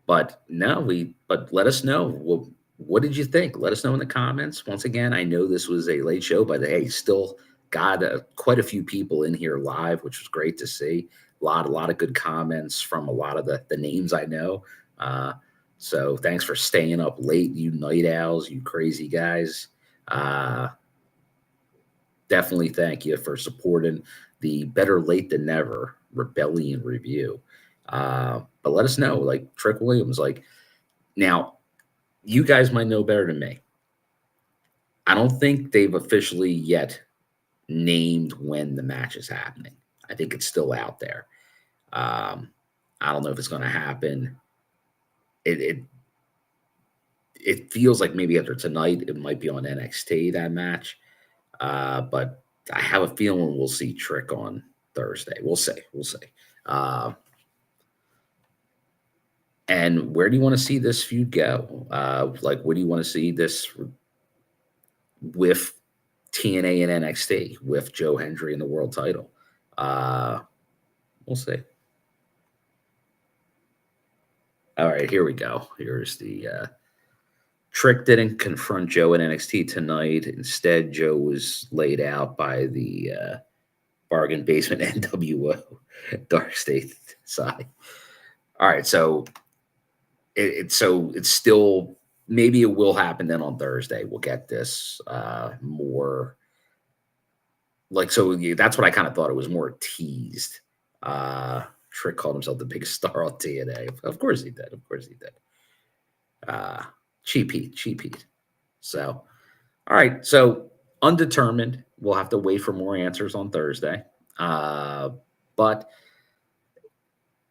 Speaker 1: but no, but let us know. What did you think? Let us know in the comments. Once again, I know this was a late show, but hey, still got quite a few people in here live, which was great to see. A lot of good comments from a lot of the names I know. Uh, so thanks for staying up late, you night owls, you crazy guys. Uh, Definitely thank you for supporting the Better Late Than Never Rebellion review. But let us know, like Trick Williams, like now you guys might know better than me. I don't think they've officially yet named when the match is happening. I think it's still out there. Um, I don't know if it's going to happen. It it feels like maybe after tonight it might be on NXT that match. But I have a feeling we'll see Trick on Thursday. We'll see. We'll see. Uh, and where do you want to see this feud go? Like, where do you want to see this with TNA and NXT with Joe Hendry in the world title? Uh, we'll see. All right, here we go. Here's the Trick didn't confront Joe in NXT tonight. Instead, Joe was laid out by the bargain basement NWO Dark State side. All right, so it's still, maybe it will happen then on Thursday. We'll get this more like, so yeah, that's what I kind of thought. It was more teased. Trick called himself the biggest star on TNA. Of course he did. Of course he did. Uh, cheap heat. So, all right. So undetermined. We'll have to wait for more answers on Thursday. But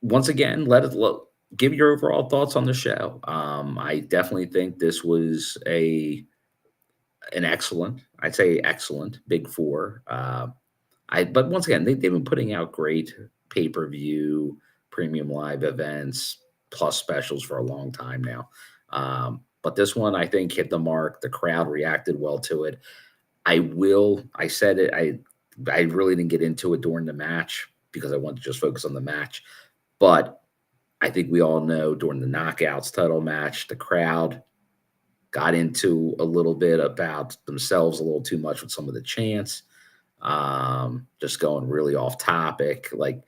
Speaker 1: once again, let it look. Give your overall thoughts on the show. I definitely think this was an excellent, I'd say excellent Big Four. But once again, they've been putting out great pay per view, premium live events, plus specials for a long time now. But this one, I think, hit the mark. The crowd reacted well to it. I said it. I really didn't get into it during the match because I wanted to just focus on the match. But I think we all know during the Knockouts title match, the crowd got into a little bit about themselves a little too much with some of the chants, just going really off topic. Like,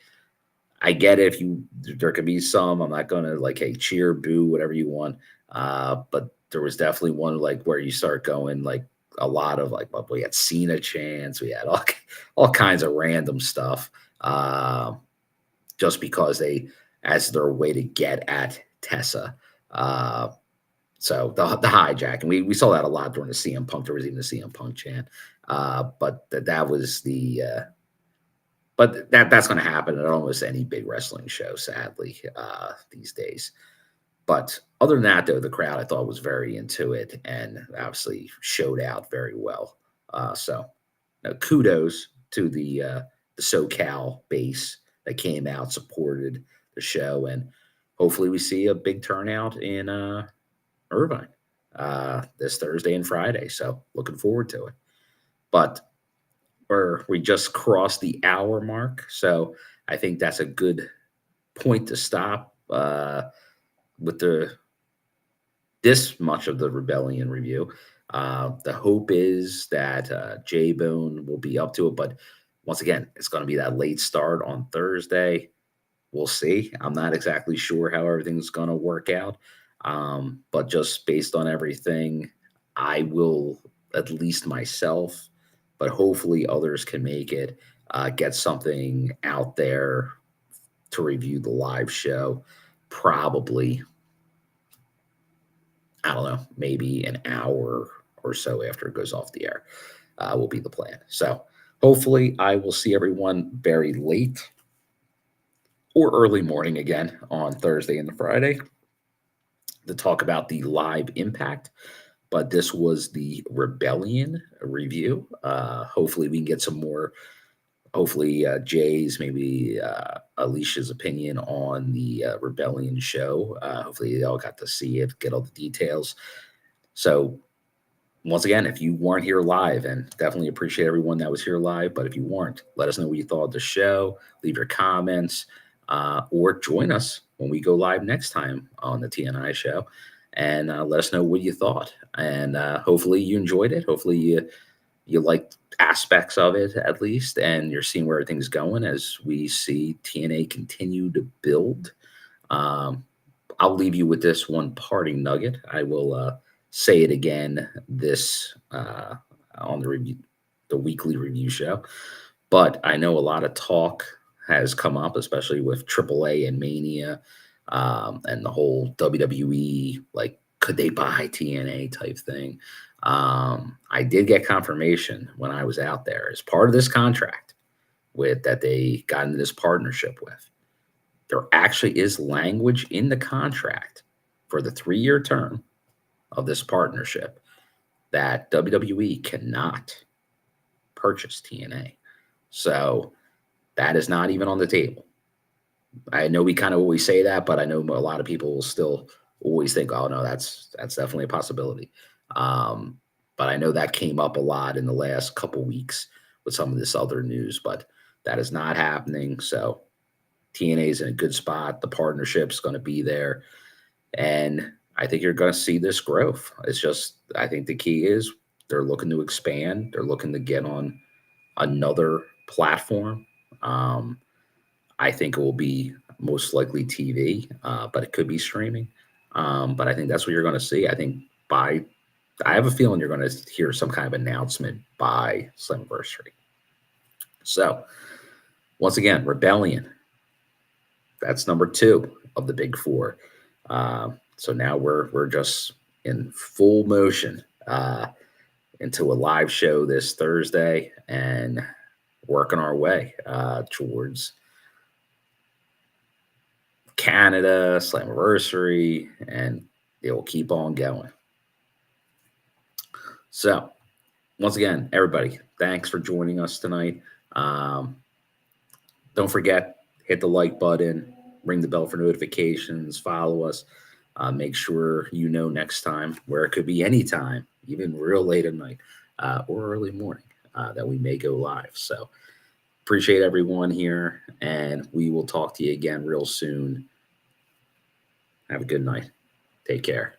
Speaker 1: I get it, there could be some, I'm not going to like, hey, cheer, boo, whatever you want. But there was definitely one like where you start going like a lot of like, well, we had Cena chants, we had all kinds of random stuff, just because as their way to get at Tessa. So the hijacking, we saw that a lot during the CM Punk. There was even the CM Punk chant, but that was the. But that's going to happen at almost any big wrestling show, sadly, these days. But other than that, though, the crowd I thought was very into it and obviously showed out very well. So kudos to the SoCal base that came out, supported the show, and hopefully we see a big turnout in Irvine this Thursday and Friday. So looking forward to it. But we just crossed the hour mark. So I think that's a good point to stop with the this much of the Rebellion review. The hope is that J-Bone will be up to it, but once again, it's going to be that late start on Thursday. We'll see. I'm not exactly sure how everything's going to work out, but just based on everything, I will, at least myself, but hopefully others can make it, get something out there to review the live show. Probably, I don't know, maybe an hour or so after it goes off the air, will be the plan. So hopefully I will see everyone very late or early morning again on Thursday and the Friday to talk about the live Impact. But this was the Rebellion review. Hopefully we can get some more. Hopefully Jay's, maybe Alicia's opinion on the Rebellion show. Hopefully they all got to see it, get all the details. So once again, if you weren't here live, and definitely appreciate everyone that was here live, but if you weren't, let us know what you thought of the show. Leave your comments, or join us when we go live next time on the TNI show, and let us know what you thought. And hopefully you enjoyed it. Hopefully you liked aspects of it at least, and you're seeing where everything's going as we see TNA continue to build. I'll leave you with this one parting nugget. I will say it again this on the weekly review show, but I know a lot of talk has come up, especially with AAA and Mania, and the whole WWE, like, could they buy TNA type thing. I did get confirmation when I was out there as part of this contract with that they got into this partnership with. There actually is language in the contract for the 3-year term of this partnership that WWE cannot purchase TNA. So that is not even on the table. I know we kind of always say that, but I know a lot of people will still always think, oh, no, that's definitely a possibility. But I know that came up a lot in the last couple weeks with some of this other news, but that is not happening. So TNA is in a good spot. The partnership's going to be there. And I think you're going to see this growth. It's just, I think the key is they're looking to expand. They're looking to get on another platform. I think it will be most likely TV, but it could be streaming. But I think that's what you're going to see. I have a feeling you're going to hear some kind of announcement by Slammiversary. So once again, Rebellion. That's number 2 of the big 4. So now we're just in full motion into a live show this Thursday and working our way towards Canada, Slammiversary, and it will keep on going. So once again, everybody, thanks for joining us tonight. Don't forget, hit the like button, ring the bell for notifications, follow us. Make sure you know next time, where it could be any time, even real late at night or early morning, that we may go live. So appreciate everyone here, and we will talk to you again real soon. Have a good night. Take care.